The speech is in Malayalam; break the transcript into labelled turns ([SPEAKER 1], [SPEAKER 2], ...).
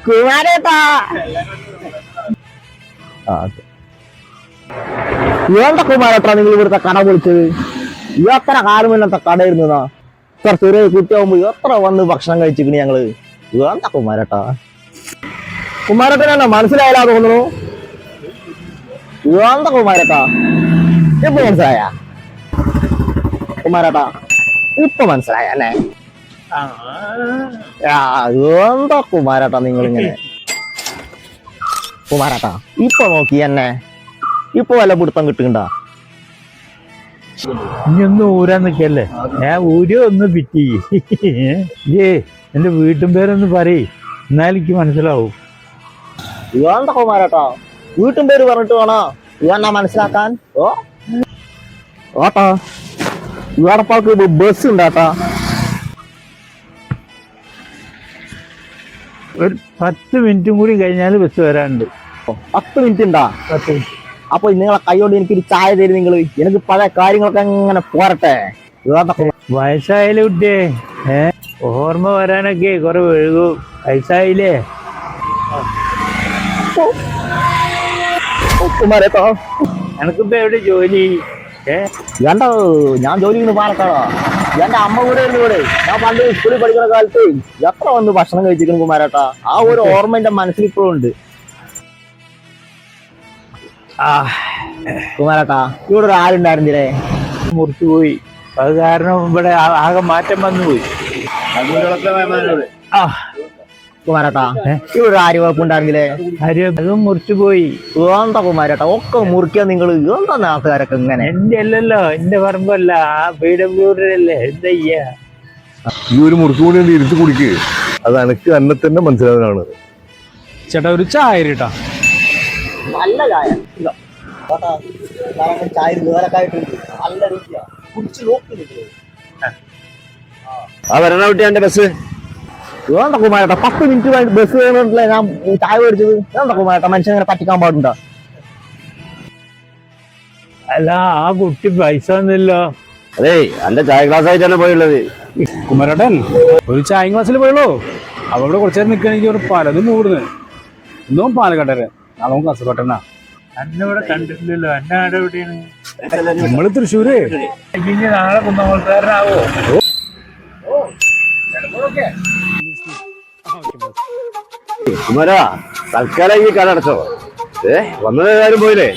[SPEAKER 1] കുമാരേട്ടാ എന്താ കുമാരേട്ടാ നിങ്ങൾ ഇവിടുത്തെ കട വിളിച്ചത്? എത്ര കാലം ഇന്നത്തെ കടയിരുന്നതാ? ഇത്ര ചെറിയ കുട്ടിയാവുമ്പോ എത്ര വന്ന് ഭക്ഷണം കഴിച്ചിക്കണ് ഞങ്ങള്. എന്താ കുമാരേട്ടാ? കുമാരേട്ടനെ മനസ്സിലായാലോ തോന്നുന്നു. എന്താ കുമാരേട്ടാ ഇപ്പൊ മനസ്സിലായ? കുമാരേട്ടാ ഇപ്പൊ മനസ്സിലായ അല്ലേ? എന്താ കുമാരേട്ടാ നിങ്ങളിങ്ങനെ? കുമാരേട്ടാ ഇപ്പൊ നോക്കി എന്നെ ഇപ്പൊ വല്ല പിടുത്തം കിട്ടുന്നുണ്ട?
[SPEAKER 2] ഇനിയൊന്നും ഊരാൻ നിക്കല്ലേ, ഞാൻ ഊരോ ഒന്ന് പിറ്റി. എന്റെ വീട്ടും പേരൊന്ന് പറയ്, എന്നാലും എനിക്ക് മനസ്സിലാവും.
[SPEAKER 1] എന്താ കുമാരേട്ടാ വീട്ടും പേര് പറഞ്ഞിട്ട് വേണോ ഇവന്നാ മനസ്സിലാക്കാൻ? ഓട്ടാ ഇവടപ്പാൾക്ക് ബസ് ഉണ്ടാട്ടാ.
[SPEAKER 2] ഒരു 10 മിനിറ്റും കൂടി കഴിഞ്ഞാൽ ബസ് വരാനുണ്ട്.
[SPEAKER 1] 10 മിനിറ്റ് ഉണ്ടാ?
[SPEAKER 2] 10 മിനിറ്റ്.
[SPEAKER 1] അപ്പൊ നിങ്ങളെ കൈകൊണ്ട് എനിക്കൊരു ചായ തരും നിങ്ങൾ. എനിക്ക് പല കാര്യങ്ങളൊക്കെ എങ്ങനെ പോരട്ടെ.
[SPEAKER 2] വയസ്സായാലും കുട്ടിയെ ഓർമ്മ വരാനൊക്കെ കുറെ വഴുകും. വയസ്സായില്ലേ?
[SPEAKER 1] കുമാരേട്ടാ
[SPEAKER 2] എനക്കിപ്പോ എവിടെ ജോലി?
[SPEAKER 1] എന്താ ഞാൻ ജോലി ചെയ്യുന്ന പാലക്കാടാ. എന്റെ അമ്മ കൂടെ ഉണ്ട് ഇവിടെ. ഞാൻ പണ്ട് സ്കൂളിൽ പഠിക്കുന്ന കാലത്ത് എത്ര വന്ന് ഭക്ഷണം കഴിച്ചിരിക്കുന്നു കുമാരേട്ടാ. ആ ഒരു ഓർമ്മ എന്റെ മനസ്സിൽ ഇപ്പോഴും ഉണ്ട്. കുമാരേട്ടാ ഇവിടെ ഒരു ആരുണ്ടായിരുന്നില്ലേ?
[SPEAKER 2] മുറിച്ചു പോയി. അത് കാരണം ഇവിടെ ആകെ മാറ്റം വന്നു പോയി.
[SPEAKER 1] കുമാരേട്ടാ ഇവിടെ ആര് കുഴപ്പമുണ്ടായിരുന്നില്ലേ?
[SPEAKER 2] അതും മുറിച്ചു പോയി.
[SPEAKER 1] എന്താ കുമാരേട്ടാ ഒക്കെ മുറിക്കാൻ നിങ്ങൾ? എന്താ നാട്ടുകാരൊക്കെ ഇങ്ങനെ?
[SPEAKER 2] എന്റെ അല്ലല്ലോ, എന്റെ പറമ്പല്ല, ആ PWD-ല്ലേ. എന്താ ചെയ്യാ?
[SPEAKER 3] ഈ ഒരു മുറിച്ചു കൂടി ഇരുത്തി കുടിക്ക്. അത് എനിക്ക് എന്നെ തന്നെ മനസ്സിലാവുന്നതാണ്.
[SPEAKER 2] ചേട്ടാ ഒരു ചായ കേട്ടാ.
[SPEAKER 1] നല്ല ചായ ചായ വേറൊക്കെയായിട്ടുണ്ട്. നല്ല രുചിയാ. കുടിച്ച് നോക്കി
[SPEAKER 3] വരണ കുട്ടി എന്റെ ബസ്.
[SPEAKER 1] എന്താ കുമാരേട്ടാ 10 മിനിറ്റ് ബസ് വേണമെന്നില്ല ഞാൻ ചായ മേടിച്ചത്. എന്താ കുമാരേട്ടാ മനുഷ്യൻ അങ്ങനെ പറ്റിക്കാൻ പാടുണ്ടോ?
[SPEAKER 2] അല്ല ആ കുട്ടി പൈസ ഒന്നുമില്ലോ.
[SPEAKER 3] അതേ എന്റെ ചായ ഗ്ലാസ് ആയിട്ടാണ് പോയുള്ളത്.
[SPEAKER 4] കുമാരേട്ടൻ ഒരു ചായ ക്ലാസ്സിൽ പോയുള്ളൂ. അവിടെ കുറച്ചു നേരം നിൽക്കണമെങ്കിൽ ഒരു പലതും കൂടുന്നു. ഇന്നും പാലക്കാട്ടരെ, നാളെ കാസർകോട്ടനാ.
[SPEAKER 2] എന്നെ ഇവിടെ കണ്ടിട്ടില്ലല്ലോ. എന്നെ ആടെ എവിടെയാണ്?
[SPEAKER 4] നമ്മള് തൃശ്ശൂര്.
[SPEAKER 2] ഇനി നാളെ കുന്നമംഗലക്കാരനാവോ?
[SPEAKER 3] കുമാരാ തൽക്കാലം ഈ കട അടച്ചോ. വന്നത് കാര്യം പോയില്ലേ?